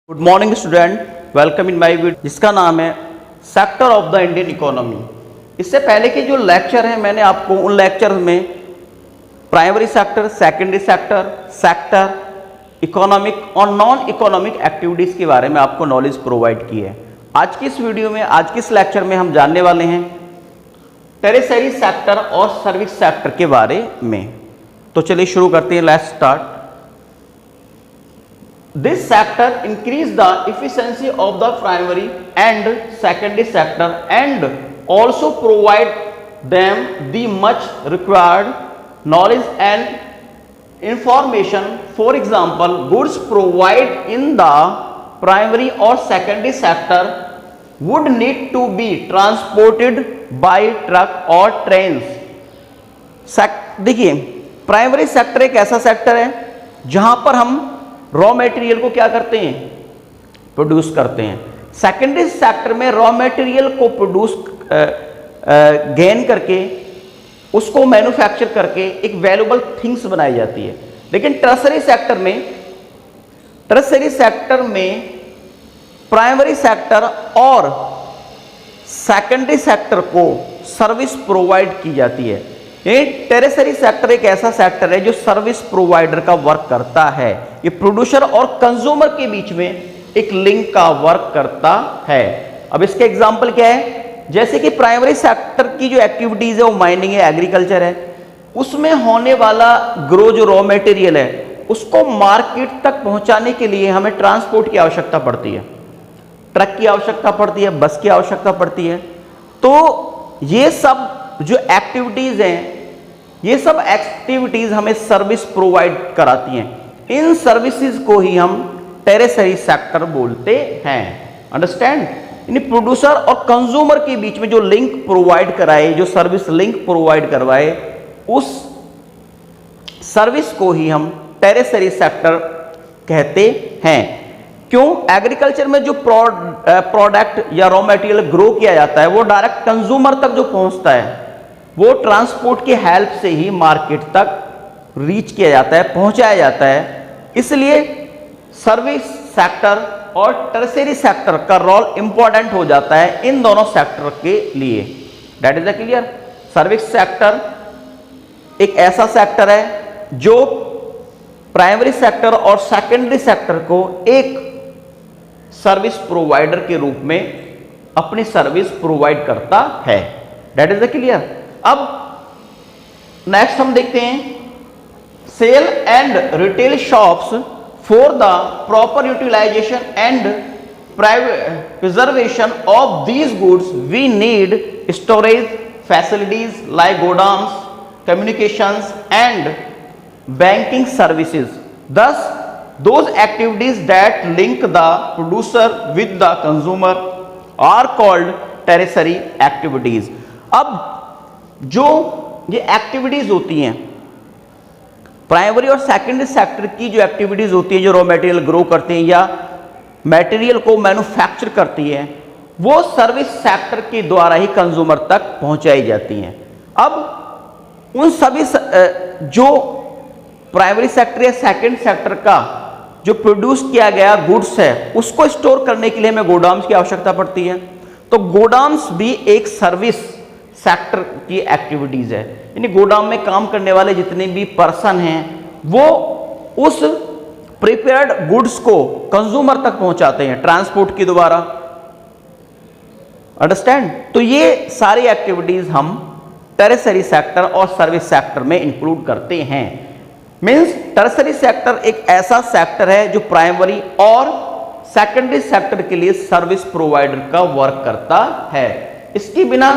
Good morning student, welcome in my video जिसका नाम है sector of the Indian economy. इससे पहले के जो लेक्चर हैं मैंने आपको उन लेक्चर में primary sector, secondary sector, sector, economic और नॉन इकोनॉमिक एक्टिविटीज़ के बारे में आपको नॉलेज प्रोवाइड की है। आज की इस वीडियो में, आज के इस लेक्चर में हम जानने वाले हैं टेरिशरी सेक्टर और सर्विस सेक्टर के बारे में। तो चलिए शुरू करते हैं। Let's start. This sector increase the efficiency of the primary and secondary sector and also provide them the much required knowledge and information. For example, goods provided in the primary or secondary sector would need to be transported by truck or trains. देखिए, primary sector एक ऐसा sector है जहां पर हम raw material को क्या करते हैं, प्रोड्यूस करते हैं। सेकेंडरी सेक्टर में रॉ मटेरियल को प्रोड्यूस गेन करके उसको मैन्युफैक्चर करके एक वैल्यूएबल थिंग्स बनाई जाती है। लेकिन टर्सरी सेक्टर में प्राइमरी सेक्टर और सेकेंडरी सेक्टर को सर्विस प्रोवाइड की जाती है। टेरिशरी सेक्टर एक ऐसा सेक्टर है जो सर्विस प्रोवाइडर का वर्क करता है। ये प्रोड्यूसर और कंज्यूमर के बीच में एक लिंक का वर्क करता है। अब इसके एग्जांपल क्या है, जैसे कि प्राइमरी सेक्टर की जो एक्टिविटीज है वो माइनिंग है, एग्रीकल्चर है। उसमें होने वाला ग्रो जो रॉ मटेरियल है उसको मार्केट तक पहुंचाने के लिए हमें ट्रांसपोर्ट की आवश्यकता पड़ती है, ट्रक की आवश्यकता पड़ती है, बस की आवश्यकता पड़ती है। तो ये सब जो एक्टिविटीज हैं, ये सब एक्टिविटीज हमें सर्विस प्रोवाइड कराती हैं। इन सर्विसेज को ही हम टेरिशरी सेक्टर बोलते हैं। अंडरस्टैंड? यानी प्रोड्यूसर और कंज्यूमर के बीच में जो लिंक प्रोवाइड कराए, जो सर्विस लिंक प्रोवाइड करवाए, उस सर्विस को ही हम टेरिशरी सेक्टर कहते हैं। क्यों? एग्रीकल्चर में जो प्रोडक्ट या रॉ मटेरियल ग्रो किया जाता है वो डायरेक्ट कंज्यूमर तक जो पहुंचता है वो ट्रांसपोर्ट की हेल्प से ही मार्केट तक रीच किया जाता है, पहुंचाया जाता है। इसलिए सर्विस सेक्टर और टर्सरी सेक्टर का रोल इंपॉर्टेंट हो जाता है इन दोनों सेक्टर के लिए। That is the clear? Service sector एक ऐसा सेक्टर है जो प्राइमरी सेक्टर और सेकेंडरी सेक्टर को एक सर्विस प्रोवाइडर के रूप में अपनी सर्विस प्रोवाइड करता है। That is the clear? अब नेक्स्ट हम देखते हैं sale and retail shops for the proper utilization and preservation of these goods we need storage facilities like godowns, communications and banking services. Thus, those activities that link the producer with the consumer are called tertiary activities. अब जो ये activities होती हैं, primary और secondary sector की जो activities होती है, जो रॉ मटेरियल ग्रो करते हैं या मटेरियल को मैन्युफैक्चर करती है, वो सर्विस सेक्टर के द्वारा ही कंज्यूमर तक पहुंचाई जाती हैं। अब उन सभी जो प्राइमरी सेक्टर या सेकेंड सेक्टर का जो प्रोड्यूस किया गया गुड्स है उसको स्टोर करने के लिए हमें गोडाउन्स की आवश्यकता पड़ती है। तो गोडाउन्स भी एक सर्विस सेक्टर की एक्टिविटीज है। यानी गोडाउन में काम करने वाले जितने भी पर्सन हैं वो उस प्रिपेयर्ड गुड्स को कंज्यूमर तक पहुंचाते हैं ट्रांसपोर्ट के द्वारा। अंडरस्टैंड? तो ये सारी एक्टिविटीज हम टेरिशरी सेक्टर और सर्विस सेक्टर में इंक्लूड करते हैं। मीन्स टर्सरी सेक्टर एक ऐसा सेक्टर है जो प्राइमरी और सेकेंडरी सेक्टर के लिए सर्विस प्रोवाइडर का वर्क करता है। इसके बिना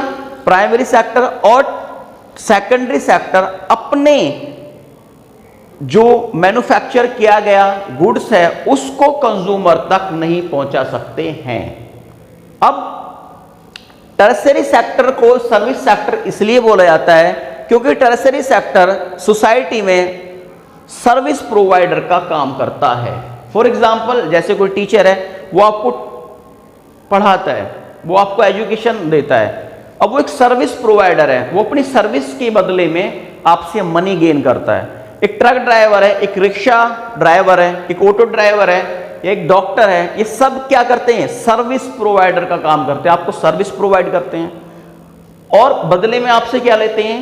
प्राइमरी सेक्टर और सेकेंडरी सेक्टर अपने जो मैन्युफैक्चर किया गया गुड्स है उसको कंज्यूमर तक नहीं पहुंचा सकते हैं। अब टर्सरी सेक्टर को सर्विस सेक्टर इसलिए बोला जाता है क्योंकि टर्सरी सेक्टर सोसाइटी में सर्विस प्रोवाइडर का काम करता है। फॉर एग्जाम्पल, जैसे कोई टीचर है, वो आपको पढ़ाता है, वो आपको एजुकेशन देता है। अब वो एक सर्विस प्रोवाइडर है, वो अपनी सर्विस के बदले में आपसे मनी गेन करता है। एक ट्रक ड्राइवर है, एक रिक्शा ड्राइवर है, एक ऑटो ड्राइवर है, एक डॉक्टर है, ये सब क्या करते हैं? सर्विस प्रोवाइडर का काम करते हैं, आपको सर्विस प्रोवाइड करते हैं और बदले में आपसे क्या लेते हैं?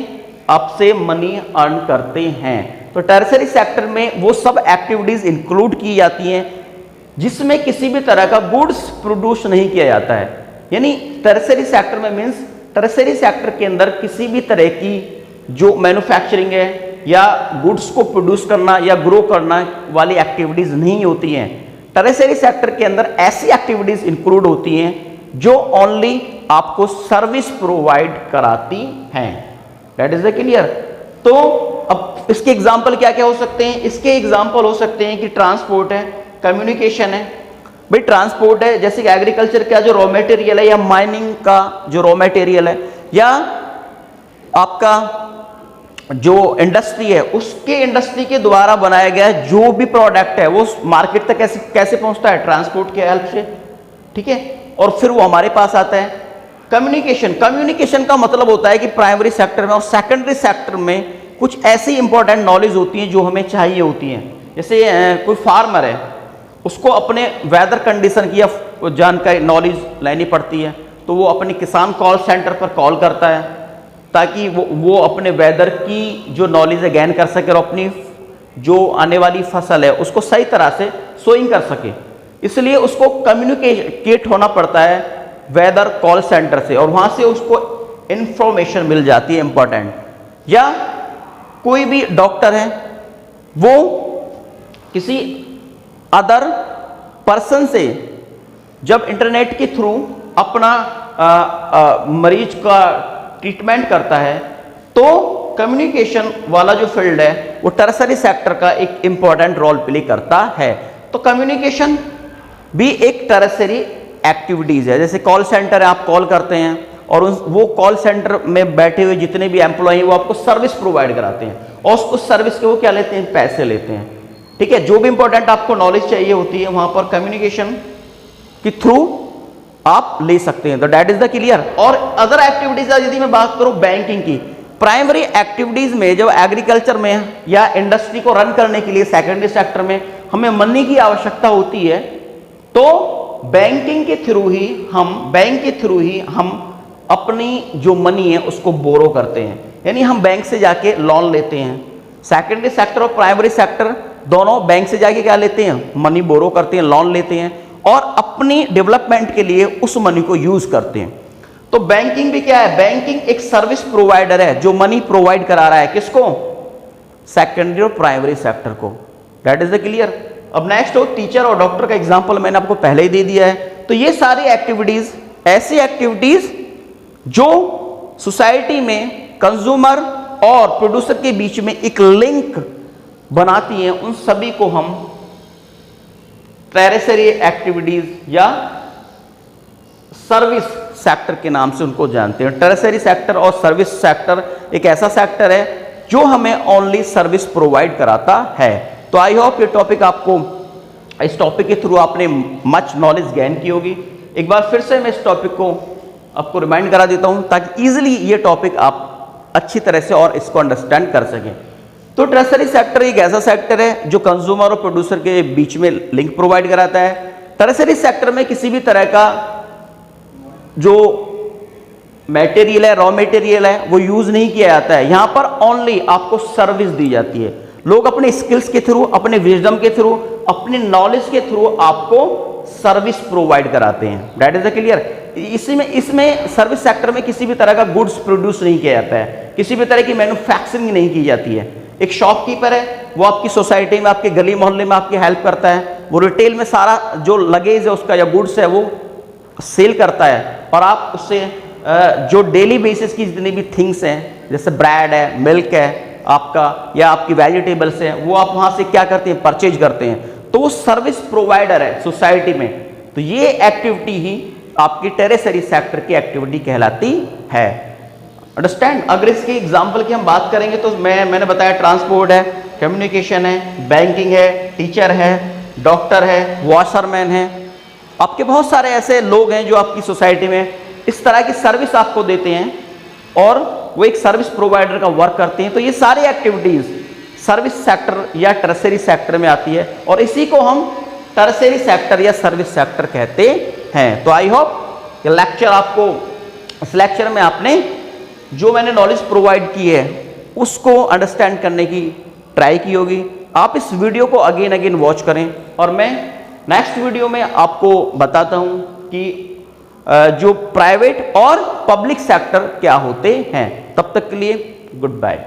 आपसे मनी अर्न करते हैं। तो टर्शरी सेक्टर में वो सब एक्टिविटीज इंक्लूड की जाती हैं जिसमें किसी भी तरह का गुड्स प्रोड्यूस नहीं किया जाता है। यानी टर्शरी सेक्टर में मीन्स टर्शरी सेक्टर के अंदर किसी भी तरह की जो मैन्युफैक्चरिंग है या गुड्स को प्रोड्यूस करना या ग्रो करना वाली एक्टिविटीज नहीं होती हैं। टर्शरी सेक्टर के अंदर ऐसी एक्टिविटीज इंक्लूड होती हैं जो ओनली आपको सर्विस प्रोवाइड कराती हैं। That is the clear. तो अब इसके एग्जाम्पल क्या क्या हो सकते हैं? इसके एग्जाम्पल हो सकते हैं कि ट्रांसपोर्ट है, कम्युनिकेशन है। भाई ट्रांसपोर्ट है जैसे कि एग्रीकल्चर का जो रॉ मटेरियल है या माइनिंग का जो रॉ मटेरियल है या आपका जो इंडस्ट्री है उसके इंडस्ट्री के द्वारा बनाया गया जो भी प्रोडक्ट है वो मार्केट तक कैसे पहुंचता है? ट्रांसपोर्ट के हेल्प से, ठीक है, और फिर वो हमारे पास आता है। कम्युनिकेशन का मतलब होता है कि प्राइमरी सेक्टर में और सेकेंडरी सेक्टर में कुछ ऐसी इंपॉर्टेंट नॉलेज होती है जो हमें चाहिए होती है। जैसे कोई फार्मर है, उसको अपने वेदर कंडीशन की जानकारी नॉलेज लेनी पड़ती है, तो वो अपने किसान कॉल सेंटर पर कॉल करता है ताकि वो अपने वेदर की जो नॉलेज है गेन कर सके और अपनी जो आने वाली फसल है उसको सही तरह से सोइंग कर सके। इसलिए उसको कम्युनिकेट होना पड़ता है वेदर कॉल सेंटर से और वहां से उसको इंफॉर्मेशन मिल जाती है इंपॉर्टेंट। या कोई भी डॉक्टर है, वो किसी अदर पर्सन से जब इंटरनेट के थ्रू अपना मरीज का ट्रीटमेंट करता है तो कम्युनिकेशन वाला जो फील्ड है वो टर्शरी सेक्टर का एक इंपॉर्टेंट रोल प्ले करता है। तो कम्युनिकेशन भी एक टर्शरी एक्टिविटीज है। जैसे कॉल सेंटर है, आप कॉल करते हैं और वो कॉल सेंटर में बैठे हुए जितने भी एम्प्लॉय हैं वो आपको सर्विस प्रोवाइड कराते हैं और उस सर्विस के वो क्या लेते हैं? पैसे लेते हैं, ठीक है। जो भी इंपॉर्टेंट आपको नॉलेज चाहिए होती है वहां पर कम्युनिकेशन के थ्रू आप ले सकते हैं। तो दैट इज द क्लियर। और अदर एक्टिविटीज यदि मैं बात करूं बैंकिंग की, प्राइमरी एक्टिविटीज में जब एग्रीकल्चर में या इंडस्ट्री को रन करने के लिए सेकेंडरी सेक्टर में हमें मनी की आवश्यकता होती है तो बैंक के थ्रू ही हम अपनी जो मनी है उसको बोरो करते हैं, यानी हम बैंक से जाके लोन लेते हैं। सेकेंडरी सेक्टर और प्राइमरी सेक्टर दोनों बैंक से जाके क्या लेते हैं? मनी बोरो करते हैं, लोन लेते हैं और अपनी डेवलपमेंट के लिए उस मनी को यूज करते हैं। तो बैंकिंग भी क्या है? बैंकिंग एक सर्विस प्रोवाइडर है जो मनी प्रोवाइड करा रहा है किसको? सेकेंडरी और प्राइमरी सेक्टर को। That is the clear. अब नेक्स्ट हो टीचर और डॉक्टर का एग्जांपल मैंने आपको पहले ही दे दिया है। तो ये सारी एक्टिविटीज ऐसी एक्टिविटीज जो सोसाइटी में कंज्यूमर और प्रोड्यूसर के बीच में एक लिंक बनाती हैं, उन सभी को हम टर्शरी एक्टिविटीज या सर्विस सेक्टर के नाम से उनको जानते हैं। टर्शरी सेक्टर और सर्विस सेक्टर एक ऐसा सेक्टर है जो हमें ओनली सर्विस प्रोवाइड कराता है। तो आई होप ये टॉपिक आपको, इस टॉपिक के थ्रू आपने मच नॉलेज गेन की होगी। एक बार फिर से मैं इस टॉपिक को आपको रिमाइंड करा देता हूं ताकि इजीली ये टॉपिक आप अच्छी तरह से और इसको अंडरस्टैंड कर सकें। तो टर्शरी सेक्टर एक ऐसा सेक्टर है जो कंज्यूमर और प्रोड्यूसर के बीच में लिंक प्रोवाइड कराता है। टर्शरी सेक्टर में किसी भी तरह का जो मटेरियल है, रॉ मटेरियल है, वो यूज नहीं किया जाता है। यहां पर ओनली आपको सर्विस दी जाती है। लोग अपने स्किल्स के थ्रू, अपने विजडम के थ्रू, अपने नॉलेज के थ्रू आपको सर्विस प्रोवाइड कराते हैं। That is the clear. इसमें सर्विस सेक्टर में किसी भी तरह का गुड्स प्रोड्यूस नहीं किया जाता है, किसी भी तरह की मैन्युफैक्चरिंग नहीं की जाती है। एक शॉपकीपर है, वो आपकी सोसाइटी में, आपके गली मोहल्ले में आपकी हेल्प करता है, वो रिटेल में सारा जो लगेज है उसका या गुड्स है वो सेल करता है और आप उससे जो डेली बेसिस की जितनी भी थिंग्स हैं जैसे ब्रेड है, मिल्क है आपका या आपकी वेजिटेबल्स हैं, वो आप वहां से क्या करते हैं? परचेज करते हैं। तो वो सर्विस प्रोवाइडर है सोसाइटी में। तो ये एक्टिविटी ही आपकी टर्शरी सेक्टर की एक्टिविटी कहलाती है। अंडरस्टैंड। अगर इसके एग्जांपल की हम बात करेंगे तो मैंने बताया ट्रांसपोर्ट है, कम्युनिकेशन है, बैंकिंग है, टीचर है, डॉक्टर है, वॉशरमैन है। आपके बहुत सारे ऐसे लोग हैं जो आपकी सोसाइटी में इस तरह की सर्विस आपको देते हैं और वो एक सर्विस प्रोवाइडर का वर्क करते हैं। तो ये सारी एक्टिविटीज सर्विस सेक्टर या टर्सरी सेक्टर में आती है, और इसी को हम टर्सरी सेक्टर या सर्विस सेक्टर कहते हैं। तो आई होप ये लेक्चर आपको, इस लेक्चर में आपने जो मैंने नॉलेज प्रोवाइड की है उसको अंडरस्टैंड करने की ट्राई की होगी। आप इस वीडियो को अगेन अगेन वॉच करें, और मैं नेक्स्ट वीडियो में आपको बताता हूं कि जो प्राइवेट और पब्लिक सेक्टर क्या होते हैं। तब तक के लिए गुड बाय।